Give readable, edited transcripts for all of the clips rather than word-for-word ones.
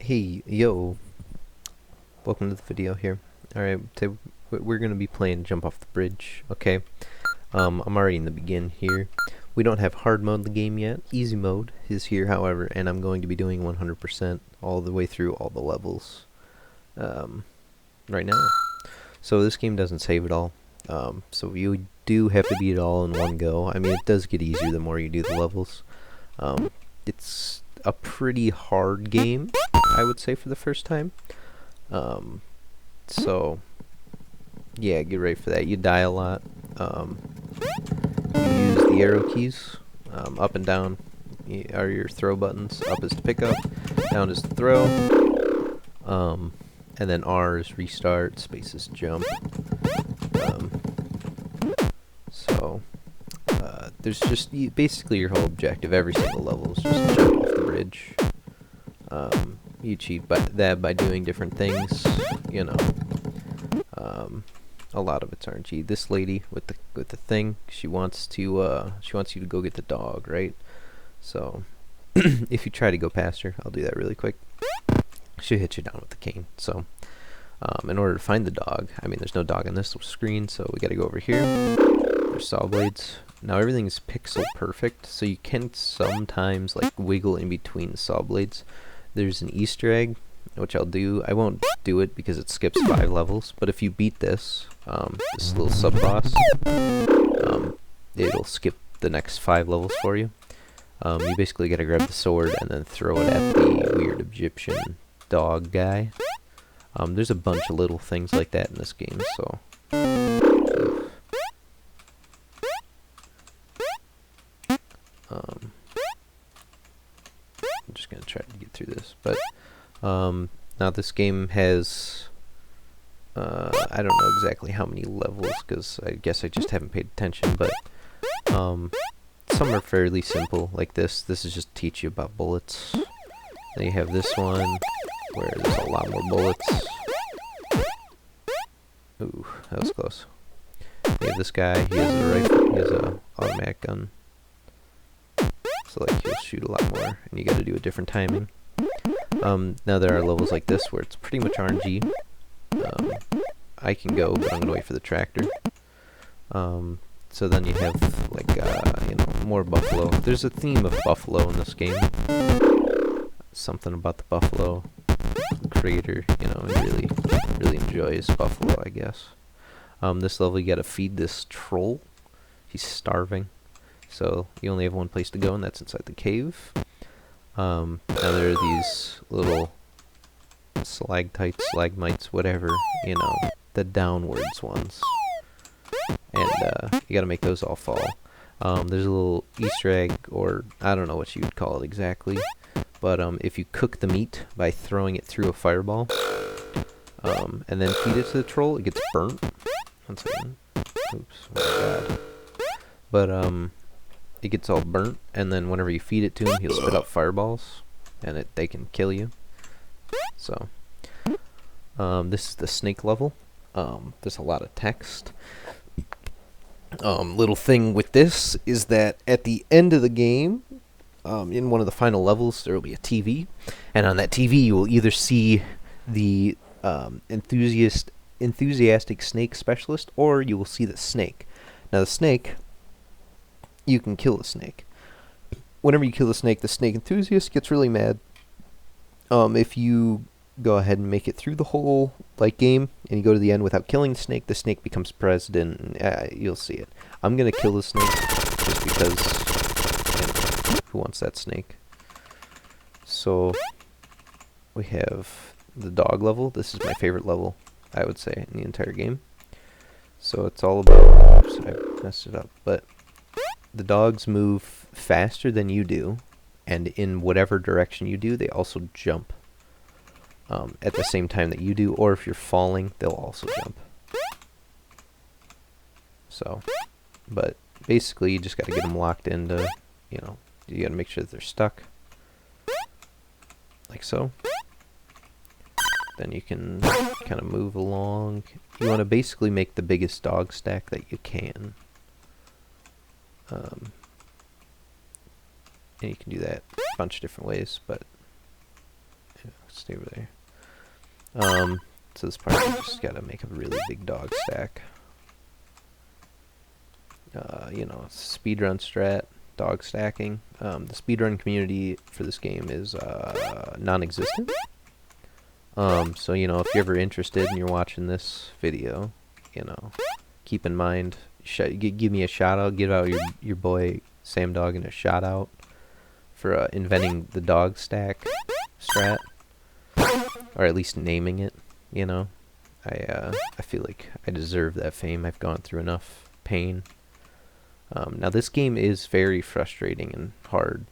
Hey, yo, welcome to the video here. Alright, we're going to be playing Jump Off the Bridge, okay? I'm already in the begin here. We don't have hard mode in the game yet. Easy mode is here, however, and I'm going to be doing 100% all the way through all the levels right now. So this game doesn't save it all, so you do have to beat it all in one go. I mean, it does get easier the more you do the levels. It's a pretty hard game, I would say, for the first time. So yeah, get ready for that. You die a lot. You use the arrow keys. Up and down are your throw buttons. Up is to pick up, down is to throw. And then R is restart, space is jump. There's just basically your whole objective. Every single level is just jump off the bridge. You cheat by doing different things, you know. A lot of it's RNG. This lady with the thing, she wants you to go get the dog, right? So if you try to go past her, I'll do that really quick. She'll hit you down with the cane. So in order to find the dog, I mean, there's no dog on this screen, so we got to go over here. There's saw blades. Now everything is pixel perfect, so you can sometimes like wiggle in between the saw blades. There's an Easter egg, which I'll do. I won't do it because it skips 5 levels, but if you beat this little sub-boss, it'll skip the next 5 levels for you. You basically gotta grab the sword and then throw it at the weird Egyptian dog guy. There's a bunch of little things like that in this game, so... I'm just going to try to get through this, but now this game has I don't know exactly how many levels, because I guess I just haven't paid attention, but some are fairly simple, like this is just to teach you about bullets. Then you have this one where there's a lot more bullets. Ooh, that was close. You have this guy, he has a rifle, he has a automatic gun. So like he'll shoot a lot more, and you got to do a different timing. Now there are levels like this where it's pretty much RNG. I can go, but I'm gonna wait for the tractor. So then you have like you know, more buffalo. There's a theme of buffalo in this game. Something about the buffalo creator, you know, really enjoys buffalo, I guess. This level you got to feed this troll. He's starving. So you only have one place to go, and that's inside the cave. Now there are these little stalagmites, whatever, you know, the downwards ones. And you gotta make those all fall. There's a little Easter egg, or I don't know what you would call it exactly, but if you cook the meat by throwing it through a fireball, and then feed it to the troll, it gets burnt. One second. Oops, oh my god. But it gets all burnt, and then whenever you feed it to him, he'll spit out fireballs, and they can kill you. So, this is the snake level. There's a lot of text. Little thing with this is that at the end of the game, in one of the final levels, there will be a TV, and on that TV you will either see the enthusiastic snake specialist, or you will see the snake. Now the snake, you can kill the snake. Whenever you kill the snake enthusiast gets really mad. If you go ahead and make it through the whole game, and you go to the end without killing the snake becomes president. You'll see it. I'm gonna kill the snake just because, you know, who wants that snake? So we have the dog level. This is my favorite level, I would say, in the entire game. So it's all about... Oops, I messed it up, but the dogs move faster than you do, and in whatever direction you do, they also jump at the same time that you do, or if you're falling, they'll also jump. So, but basically you just got to get them locked into, you know, you got to make sure that they're stuck, like so. Then you can kind of move along. You want to basically make the biggest dog stack that you can. And you can do that a bunch of different ways, but stay over there. So this part, you just gotta make a really big dog stack. You know, speedrun strat, dog stacking. The speedrun community for this game is non-existent. So, you know, if you're ever interested and you're watching this video, you know, keep in mind, give me a shout out, give out your boy Sam Doggan a shout out for inventing the dog stack strat, or at least naming it. You know, I feel like I deserve that fame. I've gone through enough pain. Now this game is very frustrating and hard.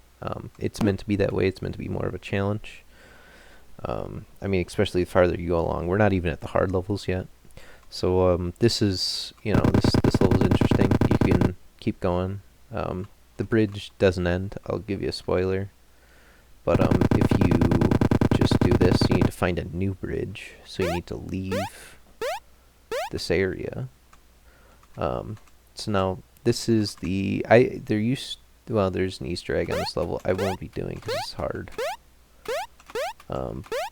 It's meant to be that way. It's meant to be more of a challenge. I mean, especially the farther you go along. We're not even at the hard levels yet. So this is, you know, this level is interesting. You can keep going. The bridge doesn't end. I'll give you a spoiler. But if you just do this, you need to find a new bridge. So you need to leave this area. So now this is the there's an Easter egg on this level. I won't be doing because it's hard.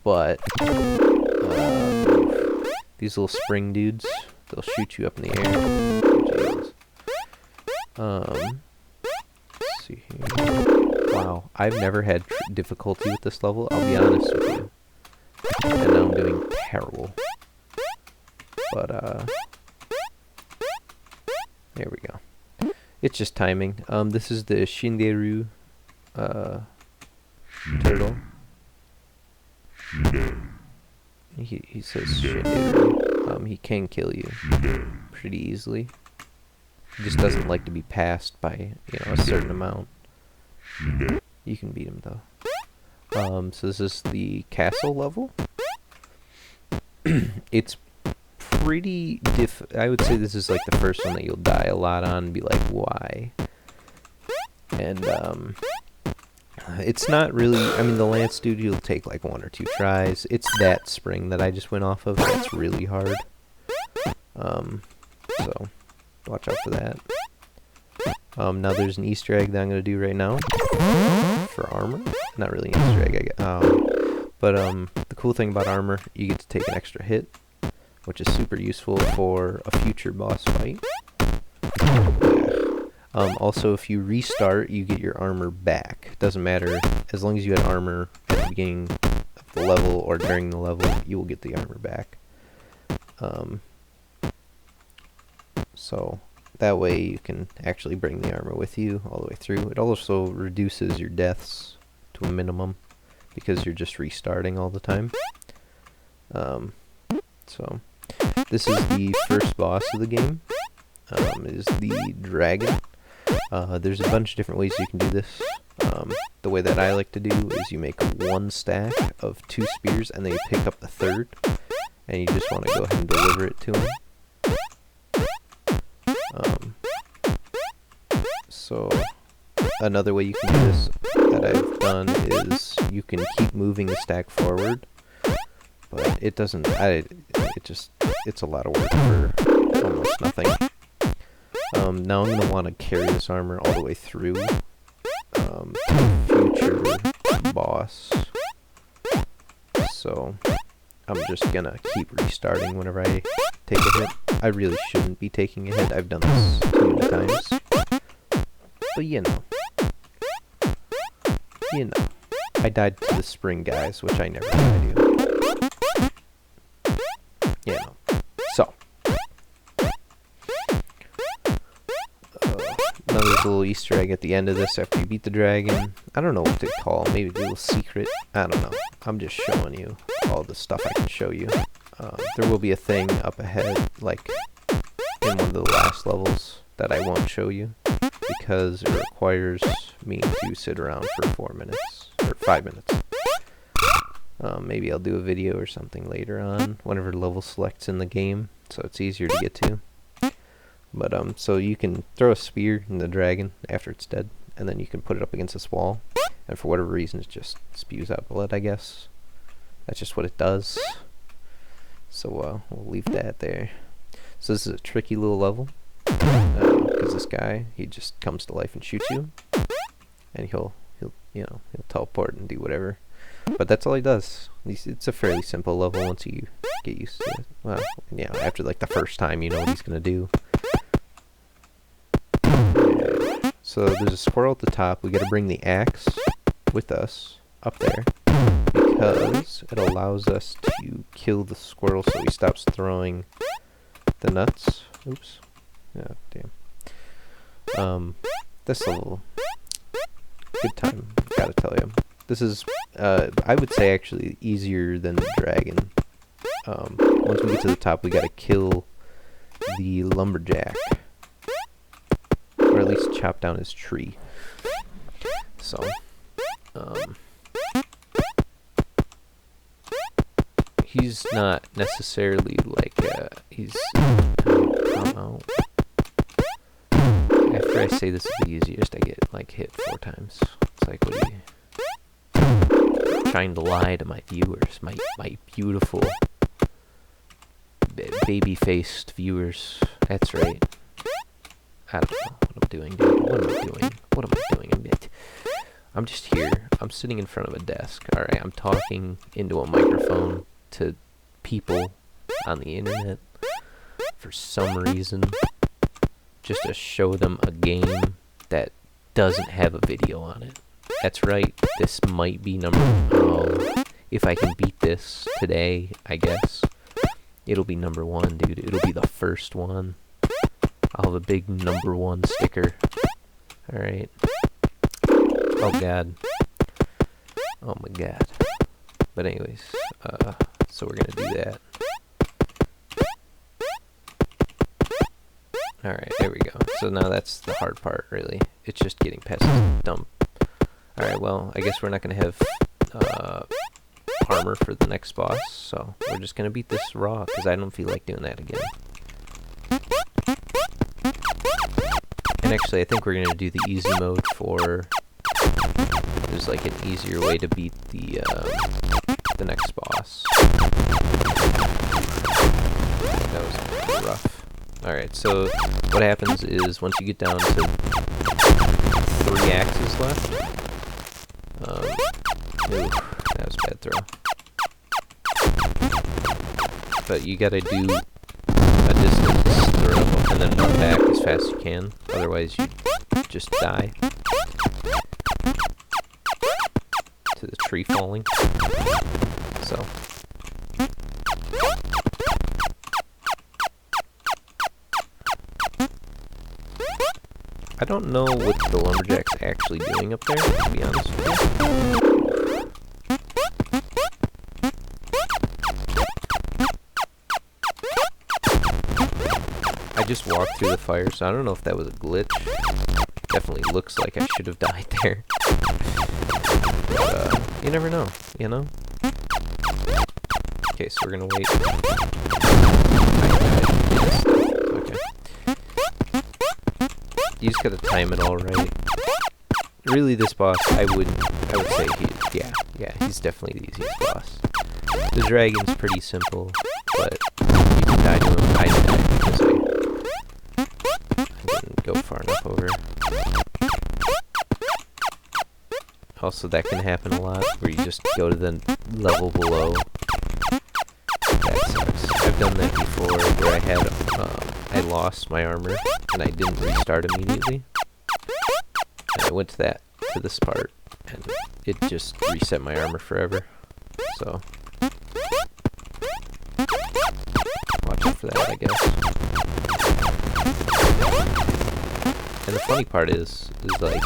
But these little spring dudes, they'll shoot you up in the air. Jesus. Let's see here. Wow, I've never had difficulty with this level, I'll be honest with you. And now I'm doing terrible. But, there we go. It's just timing. This is the Shinderu, turtle. He says Shinderu. He can kill you pretty easily. He just doesn't like to be passed by, you know, a certain amount. You can beat him though. So this is the castle level. It's pretty I would say this is like the first one that you'll die a lot on and be like, why? And it's not really, I mean, the Lance dude, you'll take like 1 or 2 tries. It's that spring that I just went off of that's really hard. So watch out for that. Now there's an Easter egg that I'm gonna do right now for armor. Not really an Easter egg, but the cool thing about armor, you get to take an extra hit, which is super useful for a future boss fight. Also, if you restart, you get your armor back. Doesn't matter, as long as you had armor at the beginning of the level or during the level, you will get the armor back. So that way you can actually bring the armor with you all the way through. It also reduces your deaths to a minimum because you're just restarting all the time. So this is the first boss of the game. Is the dragon. There's a bunch of different ways you can do this. The way that I like to do is you make 1 stack of 2 spears and then you pick up the 3rd and you just want to go ahead and deliver it to him. So another way you can do this that I've done is you can keep moving the stack forward, but it doesn't, it's a lot of work for almost nothing. Now I'm going to want to carry this armor all the way through to the future boss. So I'm just going to keep restarting whenever I take a hit. I really shouldn't be taking a hit. I've done this too many times. But you know. I died to the spring guys, which I never want to do. You know. So. Another little Easter egg at the end of this after you beat the dragon. I don't know what to call it. Maybe a little secret. I don't know. I'm just showing you all the stuff I can show you. There will be a thing up ahead, like in one of the last levels, that I won't show you because it requires me to sit around for 4 minutes or 5 minutes. Maybe I'll do a video or something later on whenever level selects in the game, so it's easier to get to. But so you can throw a spear in the dragon after it's dead, and then you can put it up against this wall, and for whatever reason it just spews out blood, I guess. That's just what it does. So we'll leave that there. So this is a tricky little level, because this guy, he just comes to life and shoots you, and he'll teleport and do whatever. But that's all he does. It's a fairly simple level once you get used to it. Well, yeah, after like the first time, you know what he's gonna do. So there's a squirrel at the top. We gotta bring the axe with us up there because it allows us to kill the squirrel so he stops throwing the nuts. Oops. Yeah, damn. This level, good time, gotta tell you. This is, I would say actually easier than the dragon. Once we get to the top, we gotta kill the lumberjack. Or at least chop down his tree. So, he's not necessarily like, he's, come out. After I say this is the easiest, I get like hit 4 times. It's like, what are you trying to lie to my viewers, my beautiful baby-faced viewers? That's right. I don't know what I'm doing, dude. What am I doing? What am I doing? I'm just here. I'm sitting in front of a desk. Alright, I'm talking into a microphone to people on the internet for some reason. Just to show them a game that doesn't have a video on it. That's right. This might be if I can beat this today, I guess, it'll be number 1, dude. It'll be the first one. I'll have a big number 1 sticker. Alright. Oh god. Oh my god. But anyways, so we're gonna do that. Alright, there we go. So now that's the hard part, really. It's just getting past this dump. Alright, well, I guess we're not gonna have armor for the next boss, so we're just gonna beat this raw, because I don't feel like doing that again. And actually, I think we're gonna do the easy mode for... There's like an easier way to beat the next boss. That was pretty rough. Alright, so what happens is once you get down to 3 axes left... ooh, that was a bad throw. But you gotta do a distance throw and then run back as fast as you can, otherwise you just die to the tree falling. So I don't know what the lumberjack's actually doing up there, to be honest with you. I just walked through the fire, so I don't know if that was a glitch. Definitely looks like I should have died there. But, you never know, you know? Okay, so we're gonna wait. Okay. You just gotta time it all right. Really, this boss, I would say yeah, he's definitely the easiest boss. The dragon's pretty simple, but you can die to him. I died because I didn't go far enough over. Also, that can happen a lot, where you just go to the level below. That sucks. I've done that before, where I lost my armor, and I didn't restart immediately. And I went to this part, and it just reset my armor forever. So, watch out for that, I guess. And the funny part is like,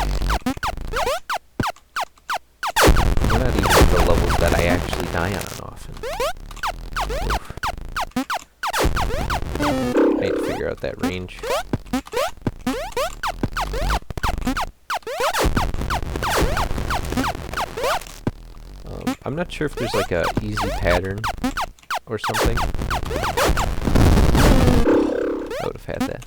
we're not even at the levels that I actually die on often. Oof. I need to figure out that range. I'm not sure if there's like a easy pattern or something. I would have had that.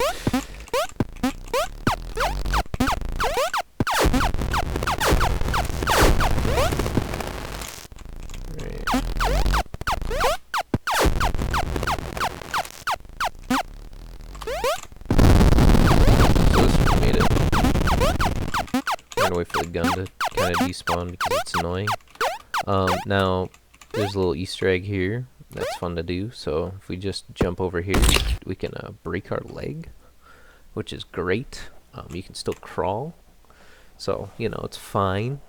Wait for the gun to kind of despawn because it's annoying. Now, there's a little Easter egg here. That's fun to do. So if we just jump over here, we can break our leg, which is great. You can still crawl. So, you know, it's fine.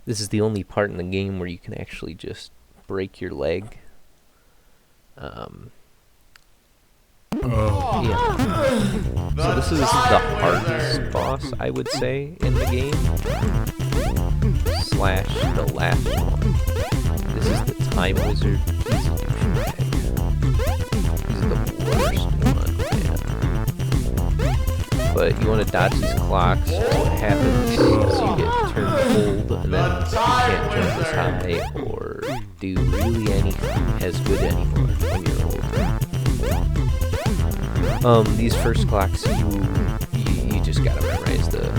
This is the only part in the game where you can actually just break your leg. Yeah. So this is the hardest boss, I would say, in the game. Slash the last one. This is the Time Wizard. He's a douchebag. He's the worst one, man. But you want to dodge these clocks. So what happens is you get turned old, and then you can't jump as high or do really anything as good anymore when you're old. These first clocks, you just gotta memorize the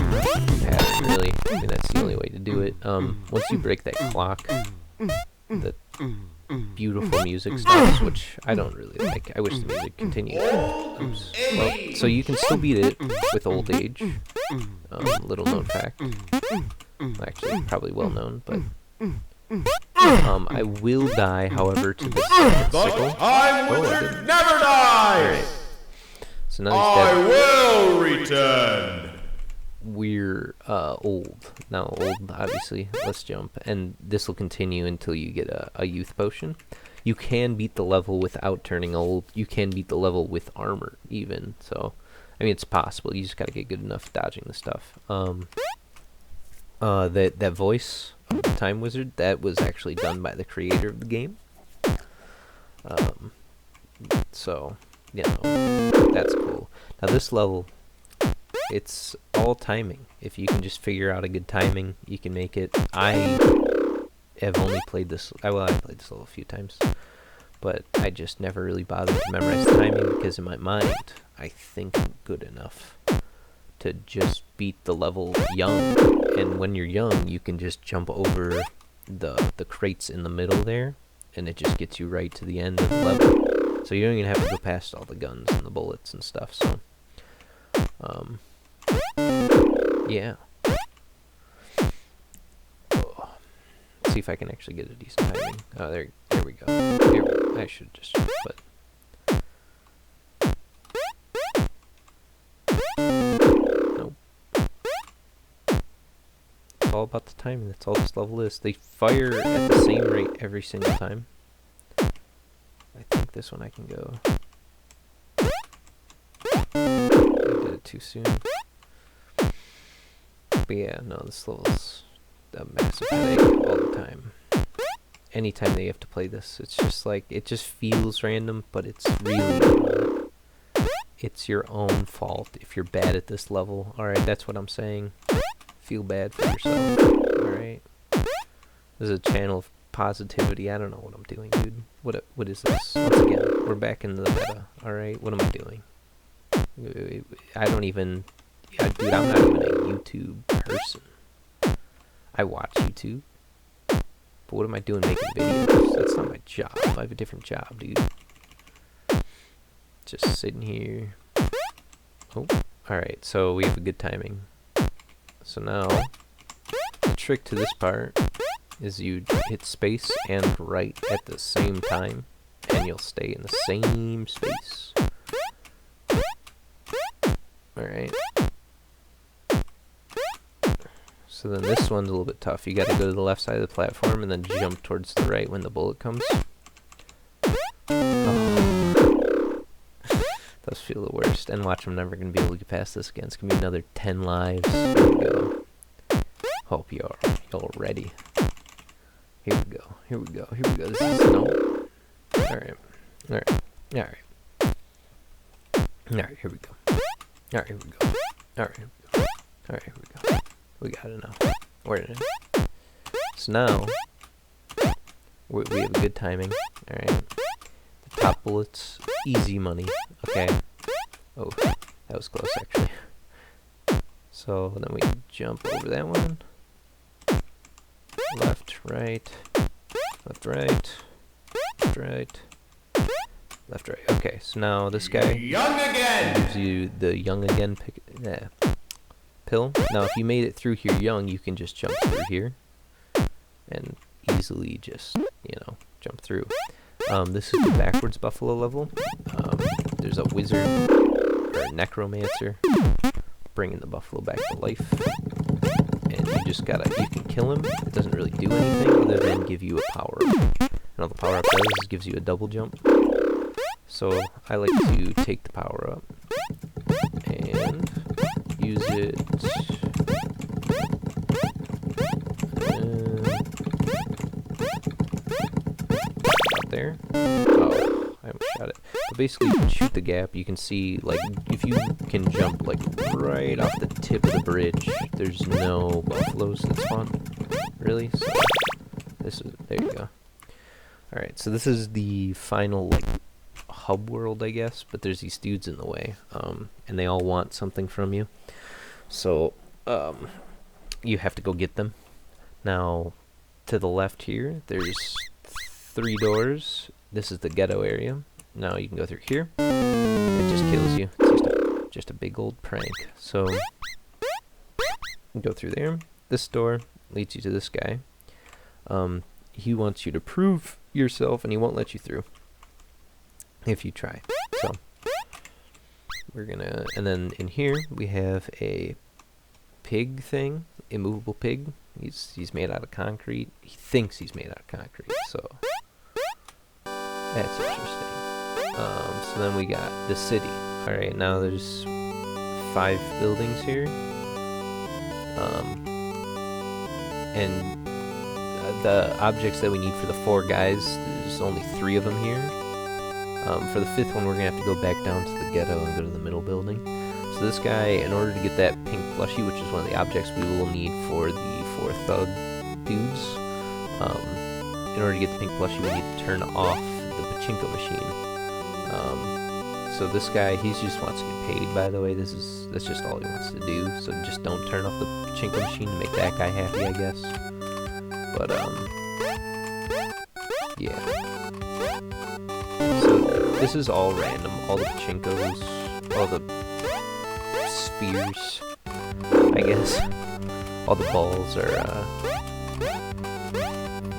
pattern, really. I mean, that's the only way to do it. Once you break that clock, the beautiful music stops, which I don't really like. I wish the music continued. Oops. Well, so you can still beat it with old age. Little known fact. Actually, probably well known, but... I will die, however, to this sickle. I will never die! Alright. So now he's dead. I will return! We're old. Now old, obviously. Let's jump. And this will continue until you get a youth potion. You can beat the level without turning old. You can beat the level with armor, even. So, I mean, it's possible. You just gotta get good enough dodging the stuff. That voice of the Time Wizard, that was actually done by the creator of the game. So, you know, that's cool. Now this level, it's all timing. If you can just figure out a good timing, you can make it. I have only played this, I played this level a few times, but I just never really bothered to memorize the timing because in my mind, I think I'm good enough to just beat the level young. And when you're young, you can just jump over the crates in the middle there, and it just gets you right to the end of the level. So you don't even have to go past all the guns and the bullets and stuff. So, yeah. Oh. Let's see if I can actually get a decent timing. Oh, there we go. I should just, but. Nope. It's all about the timing. That's all this level is. They fire at the same rate every single time. I think this one I can go. I did it too soon. But yeah, no, this level's a massive headache all the time. Anytime they have to play this, it's just like, it just feels random, but it's really not. It's your own fault if you're bad at this level. Alright, that's what I'm saying. Feel bad for yourself. Alright. This is a channel of positivity. I don't know what I'm doing, dude. What is this? Once again, we're back in the meta. Alright, what am I doing? I don't even... Yeah, dude, I'm not even a YouTube person. I watch YouTube. But what am I doing making videos? That's not my job. I have a different job, dude. Just sitting here. Oh, alright, so we have a good timing. So now, the trick to this part is you hit space and right at the same time, and you'll stay in the same space. Alright. So then this one's a little bit tough. You gotta go to the left side of the platform and then jump towards the right when the bullet comes. Oh. Those feel the worst. And watch, I'm never gonna be able to get past this again. It's gonna be another 10 lives. Here we go. Hope you're ready. Here we go. Here we go. Here we go. This is no. Alright. Alright. Alright. Alright, here we go. Alright, here we go. Alright, here we go. Alright, here we go. We got it now. We're in it. So now, we have good timing. Alright. The top bullets, easy money. Okay. Oh, that was close actually. So then we jump over that one. Left, right. Left, right. Left, right. Left, right. Okay, so now this guy Young again! gives you the young again pill. Now if you made it through here young, you can just jump through here and easily just, jump through. This is the backwards buffalo level. There's a wizard or a necromancer bringing the buffalo back to life, and you can kill him. It doesn't really do anything other than give you a power up. And all the power up does is gives you a double jump. So I like to take the power up and use it. Out there. Oh, I almost shot it. But basically, you can shoot the gap. You can see, like, if you can jump, like, right off the tip of the bridge, there's no buffaloes that spawn, really. So there you go. All right, so this is the final, like, hub world, I guess. But there's these dudes in the way, and they all want something from you. So you have to go get them. Now, to the left here, there's 3 doors. This is the ghetto area. Now you can go through here. It just kills you. It's just a big old prank. So you go through there. This door leads you to this guy. He wants you to prove yourself, and he won't let you through if you try. So and then in here we have a pig thing, immovable pig. He's made out of concrete. He thinks he's made out of concrete, so that's interesting. So then we got the city. Alright, now there's 5 buildings here. And the objects that we need for the 4 guys, there's only 3 of them here. For the 5th one, we're going to have to go back down to the ghetto and go to the middle building. So this guy, in order to get that pink plushie, which is one of the objects we will need for the 4 thug dudes, in order to get the pink plushie, we need to turn off the pachinko machine. So this guy, he just wants to get paid, by the way. That's just all he wants to do. So just don't turn off the pachinko machine to make that guy happy, I guess. But, yeah. So this is all random. All the pachinkos, all the spheres, I guess. All the balls are,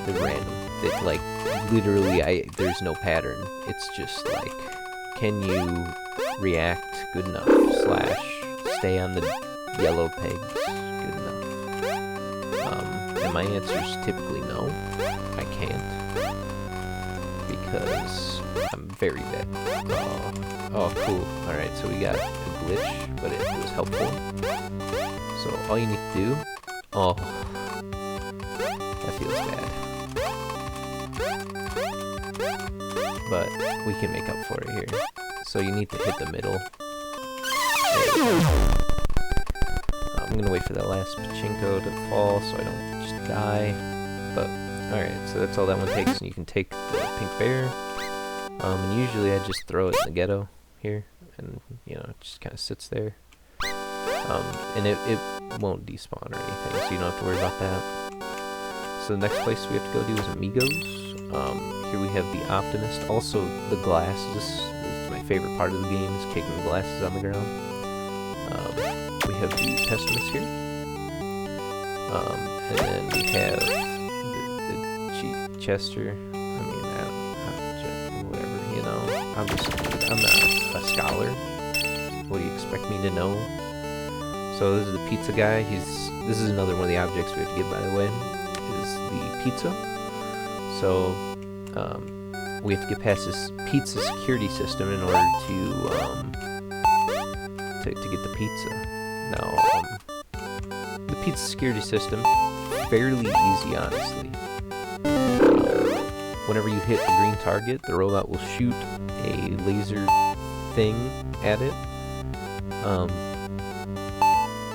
they're random. They, like, literally, there's no pattern. It's just like, can you react good enough? / stay on the yellow pegs good enough? And my answer is typically no. I can't. Because I'm very bad. Oh, cool. Alright, so we got a glitch, but it was helpful. So all you need to do... Oh, that feels bad. But we can make up for it here. So you need to hit the middle. I'm gonna wait for that last pachinko to fall so I don't just die. But alright, so that's all that one takes, and you can take the pink bear. And usually I just throw it in the ghetto here, and it just kind of sits there. And it won't despawn or anything, so you don't have to worry about that. So the next place we have to go to is Amigos. Here we have the Optimist. Also, the glasses. This is my favorite part of the game, is kicking the glasses on the ground. We have the Pessimist here. And then we have the Chester. I'm not a scholar. What do you expect me to know? So this is the pizza guy. This is another one of the objects we have to get, by the way, is the pizza. So we have to get past this pizza security system in order to get the pizza. Now, the pizza security system, fairly easy, honestly. Whenever you hit the green target, the robot will shoot a laser thing at it,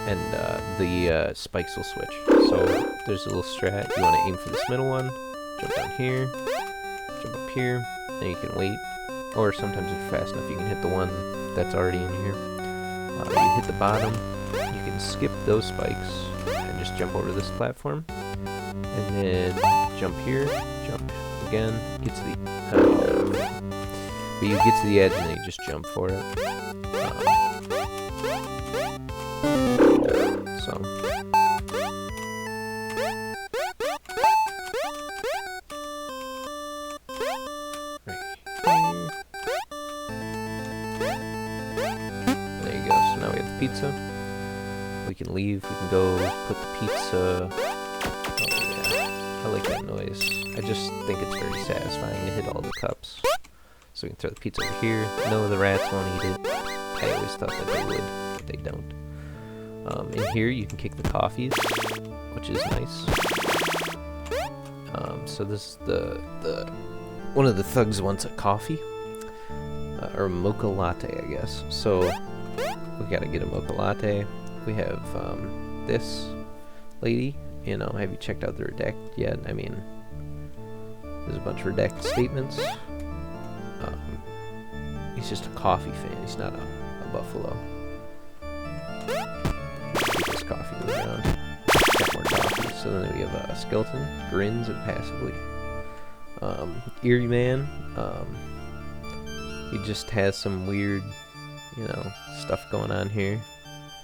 and the spikes will switch. So there's a little strat. You want to aim for this middle one, jump down here, jump up here, then you can wait. Or sometimes if you're fast enough, you can hit the one that's already in here. You hit the bottom, you can skip those spikes and just jump over this platform, and then jump here, jump again, get to the but you get to the edge and then you just jump for it. pizza. We can leave. We can go put the pizza. Oh yeah, I like that noise. I just think it's very satisfying to hit all the cups. So we can throw the pizza over here. No, the rats won't eat it. I always thought that they would, but they don't. In here you can kick the coffees, which is nice. So this the one of the thugs wants a coffee, or a mocha latte, I guess. So we gotta get a mocha latte. We have this lady. You know, have you checked out the redact yet? I mean, there's a bunch of redacted statements. He's just a coffee fan. He's not a buffalo. Keep this coffee to the ground. Got more coffee. So then we have a skeleton. Grins impassively. Eerie man. He just has some weird, you know, stuff going on here.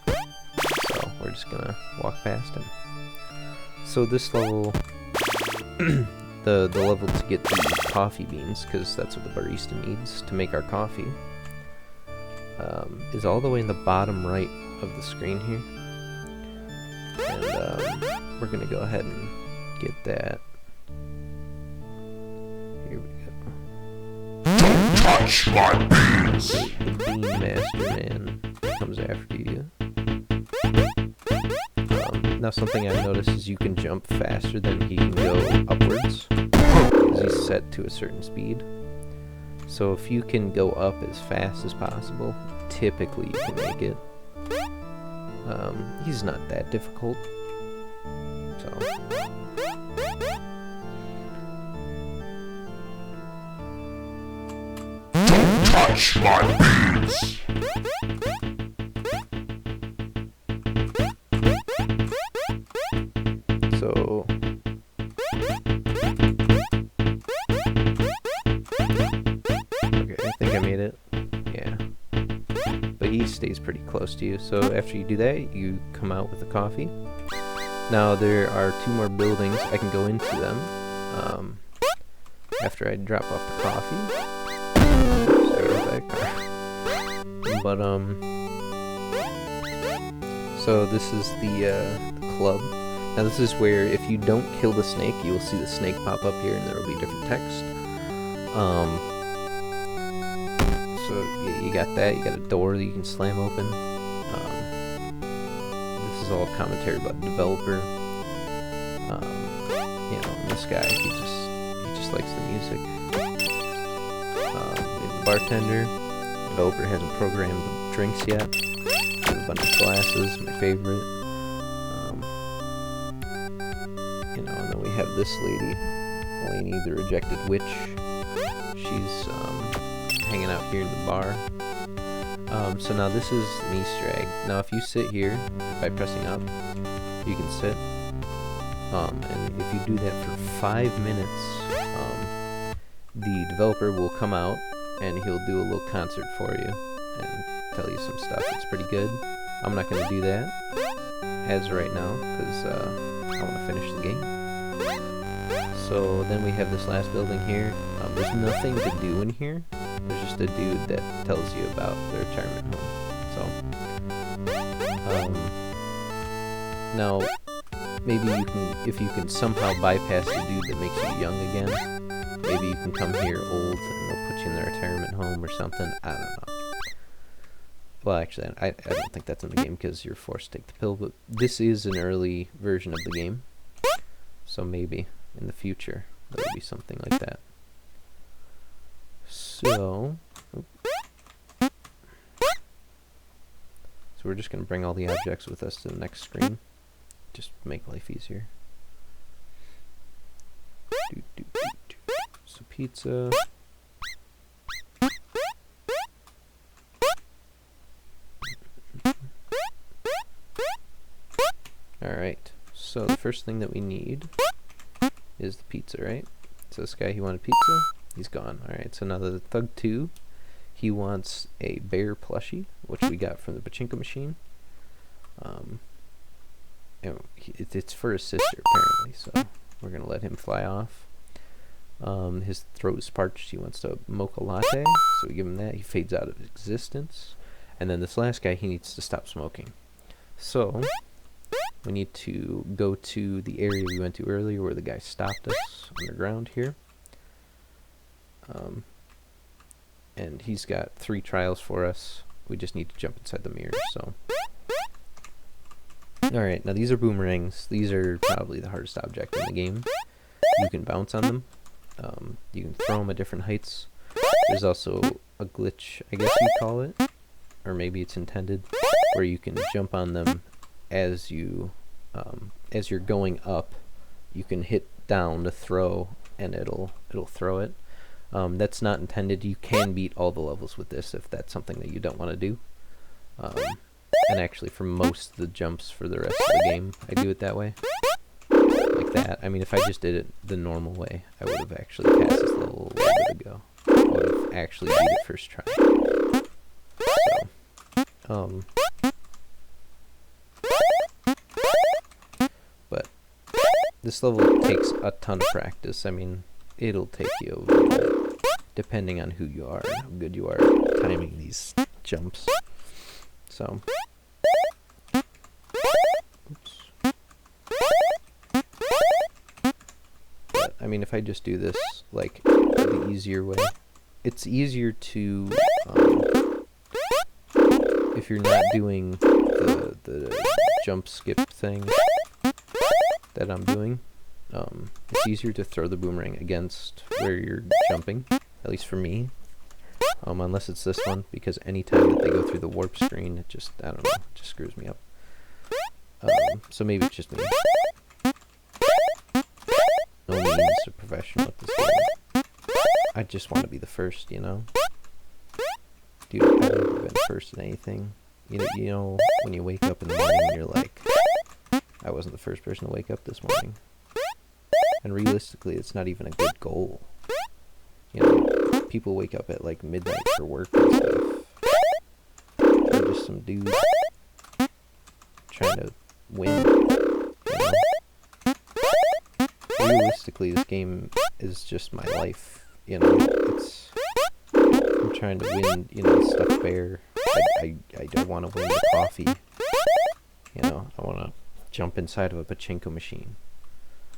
So we're just gonna walk past him. So this level, the level to get the coffee beans, because that's what the barista needs to make our coffee, is all the way in the bottom right of the screen here. And we're gonna go ahead and get that. Here we go. Touch my beans! The bean master man comes after you. Now something I've noticed is you can jump faster than he can go upwards, because he's set to a certain speed. So if you can go up as fast as possible, typically you can make it. He's not that difficult. So Touch my beans! So okay, I think I made it. Yeah. But he stays pretty close to you. So after you do that, you come out with the coffee. Now there are 2 more buildings. I can go into them after I drop off the coffee. Sorry about that car. But so this is the club. Now this is where if you don't kill the snake, you will see the snake pop up here, and there will be different text. So you got that. You got a door that you can slam open. This is all commentary about the developer. You know, this guy, he just likes the music. We have the bartender. The developer hasn't programmed the drinks yet. We have a bunch of glasses, my favorite. You know, and then we have this lady, Lainey, the rejected witch. She's hanging out here in the bar. So now this is an Easter egg. Now if you sit here by pressing up, you can sit. And if you do that for 5 minutes, the developer will come out and he'll do a little concert for you and tell you some stuff. It's pretty good. I'm not going to do that as of right now because I want to finish the game. So then we have this last building here. There's nothing to do in here. There's just a dude that tells you about the retirement home. So now maybe you can, if you can somehow bypass the dude that makes you young again, maybe you can come here old and they'll put you in the retirement home or something. I don't know. Well, actually, I don't think that's in the game because you're forced to take the pill, but this is an early version of the game. So maybe in the future there will be something like that. So we're just going to bring all the objects with us to the next screen. Just make life easier. So pizza. Alright, so the first thing that we need is the pizza, right? So this guy, he wanted pizza. He's gone. Alright, so now the Thug 2, he wants a bear plushie, which we got from the pachinko machine. It's for his sister, apparently, so we're going to let him fly off. His throat is parched. He wants a mocha latte, so we give him that. He fades out of existence. And then this last guy, he needs to stop smoking. So we need to go to the area we went to earlier where the guy stopped us underground here. And he's got 3 trials for us. We just need to jump inside the mirror, so. Alright, now these are boomerangs. These are probably the hardest object in the game. You can bounce on them. You can throw them at different heights. There's also a glitch, I guess you'd call it. Or maybe it's intended, where you can jump on them as you're going up. You can hit down to throw, and it'll throw it. That's not intended. You can beat all the levels with this if that's something that you don't want to do. And actually, for most of the jumps for the rest of the game, I do it that way. Like that. I mean, if I just did it the normal way, I would have actually passed this level a little bit ago. I would have actually beat it first try. So, but this level takes a ton of practice. I mean, it'll take you a little bit, depending on who you are and how good you are at timing these jumps. So, oops. But, I mean, if I just do this, like, the easier way, it's easier to, if you're not doing the jump skip thing that I'm doing, it's easier to throw the boomerang against where you're jumping, at least for me. Unless it's this one, because anytime that they go through the warp screen, it just, I don't know, it just screws me up. So maybe it's just me. No means a professional at this game. I just want to be the first, you know? Dude, I've never been first in anything. You know, when you wake up in the morning and you're like, I wasn't the first person to wake up this morning. And realistically, it's not even a good goal. You know, people wake up at like midnight for work and stuff. I'm just some dude trying to win. You know? Realistically, this game is just my life. You know, I'm trying to win, you know, stuffed bear. I don't want to win the coffee. You know, I want to jump inside of a pachinko machine.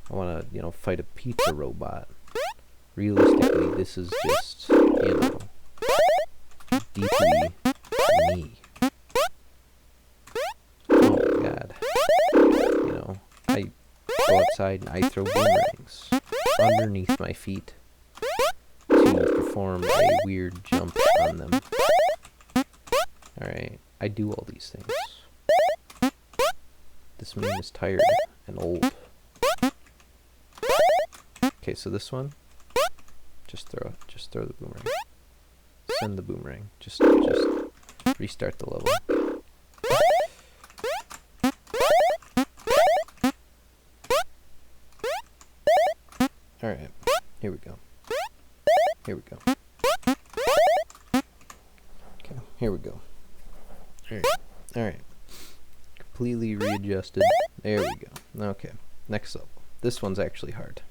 I want to, you know, fight a pizza robot. Realistically, this is just, you know, deeply me. Oh my god. You know, I go outside and I throw boomerangs underneath my feet to perform a weird jump on them. Alright, I do all these things. This man is tired and old. Okay, so this one, just throw the boomerang. Send the boomerang. Just restart the level. Alright, here we go. Here we go. Okay, here we go. Alright. Completely readjusted. There we go. Okay, next level. This one's actually hard.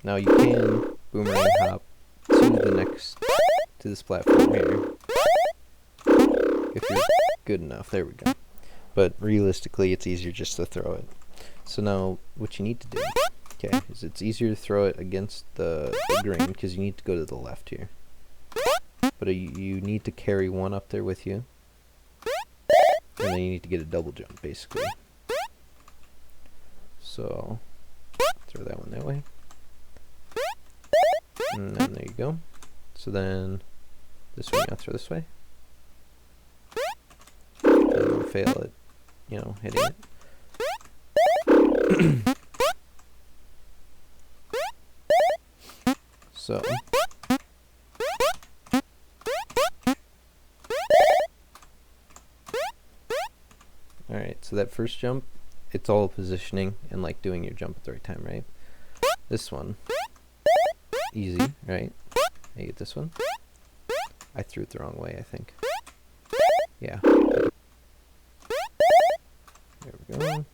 Now you can boomerang hop to this platform here. If you're good enough, there we go. But realistically, it's easier just to throw it. So now, what you need to do, okay, is it's easier to throw it against the grain, because you need to go to the left here. But you need to carry one up there with you. And then you need to get a double jump, basically. So, throw that one that way. And then there you go. So then, this one you gotta throw this way. And then fail at, you know, hitting it. So. Alright, so that first jump, it's all positioning and like doing your jump at the right time, right? This one, easy, right? I get this one. I threw it the wrong way, I think. Yeah. There we go.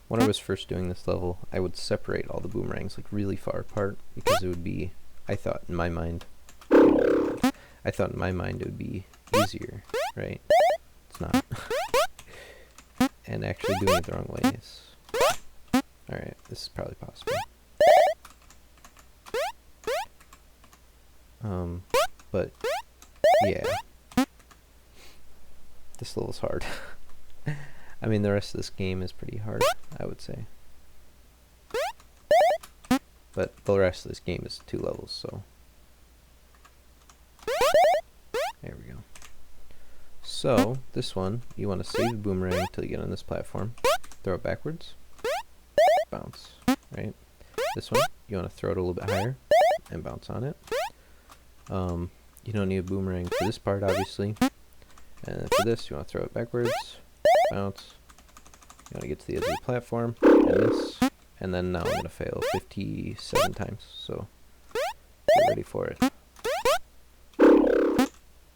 When I was first doing this level, I would separate all the boomerangs like really far apart because it would be, I thought in my mind, oh my I thought in my mind it would be easier, right? It's not. And actually doing it the wrong way is... Alright, this is probably possible. But, yeah. This level's hard. I mean, the rest of this game is pretty hard, I would say. But the rest of this game is 2 levels, so... There we go. So, this one, you want to save the boomerang until you get on this platform. Throw it backwards. Bounce, right? This one, you want to throw it a little bit higher and bounce on it. You don't need a boomerang for this part, obviously. And for this, you want to throw it backwards, bounce. You want to get to the edge of the platform, and this. And then now I'm going to fail 57 times, so get ready for it.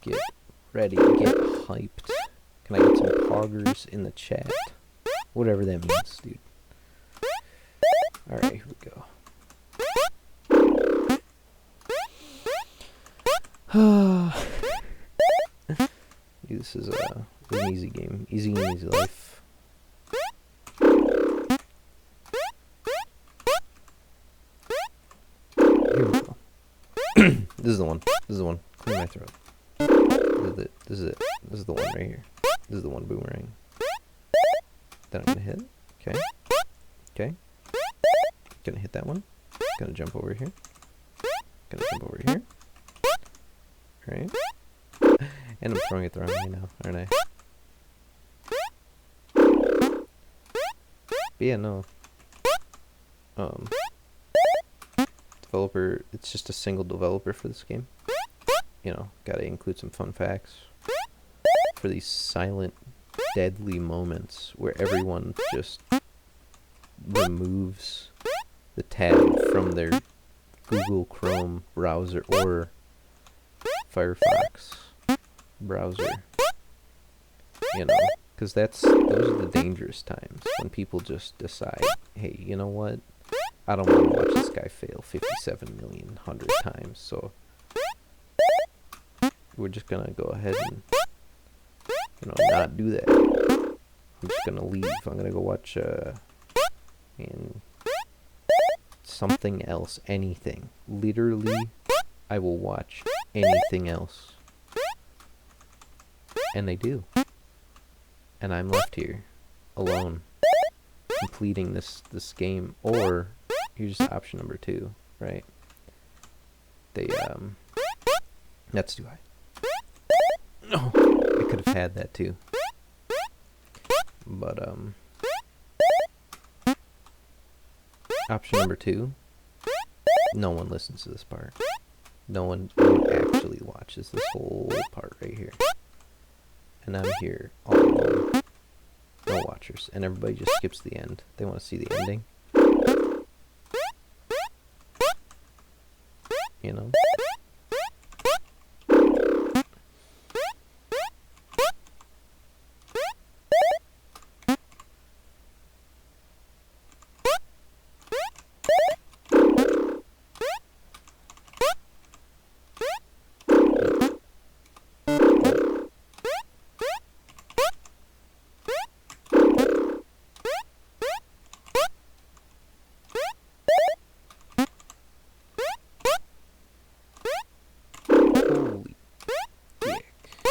Get ready, get hyped. Can I get some poggers in the chat? Whatever that means, dude. Alright, here we go. This is an easy game. Easy game, easy life. Here we go. This is the one. This is the one. Clear my throat. This is it. This is it. This is the one right here. This is the one boomerang. Then I'm gonna hit. Okay. Okay. Gonna hit that one. Gonna jump over here. Gonna jump over here. Right. And I'm throwing it the wrong way now, aren't I? But yeah, no. Developer, it's just a single developer for this game. You know, gotta include some fun facts. For these silent, deadly moments where everyone just removes the tab from their Google Chrome browser or Firefox browser. You know, because those are the dangerous times when people just decide, hey, you know what? I don't want to watch this guy fail 57 million 100 times, so we're just gonna go ahead and, you know, not do that. I'm just gonna leave. I'm gonna go watch and something else, anything. Literally, I will watch anything else. And they do. And I'm left here, alone, completing this game. Or, here's option number 2, right? They, that's too high. No, I could have had that too. But, option number 2, no one listens to this part. No one actually watches this whole part right here. And I'm here all alone. No watchers. And everybody just skips the end. They want to see the ending. You know?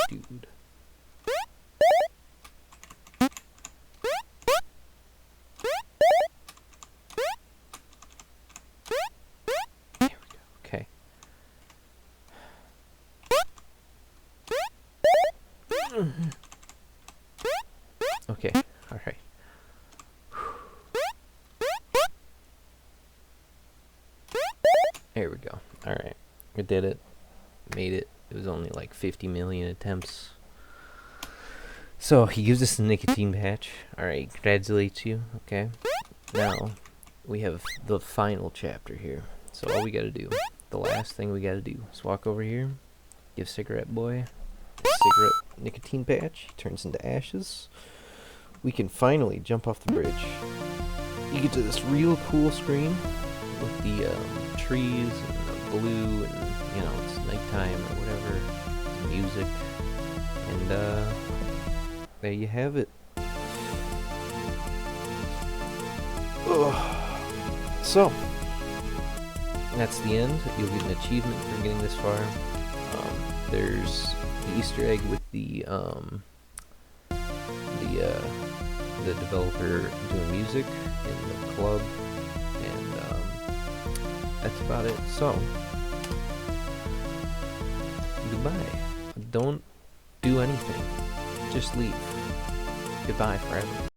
Dude. There we go. Okay. Okay. All right. There we go. All right. We did it. Made it. It was only like 50 million attempts. So he gives us the nicotine patch. Alright, congratulates you. Okay. Now, we have the final chapter here. So all we gotta do, the last thing we gotta do is walk over here, give Cigarette Boy a cigarette nicotine patch. He turns into ashes. We can finally jump off the bridge. You get to this real cool screen with the trees and the blue, and you know it's nighttime or whatever. Music, and there you have it. Ugh. So that's the end. You'll get an achievement for getting this far. There's the Easter egg with the developer doing music in the club, and that's about it. So goodbye. Don't do anything. Just leave. Goodbye forever.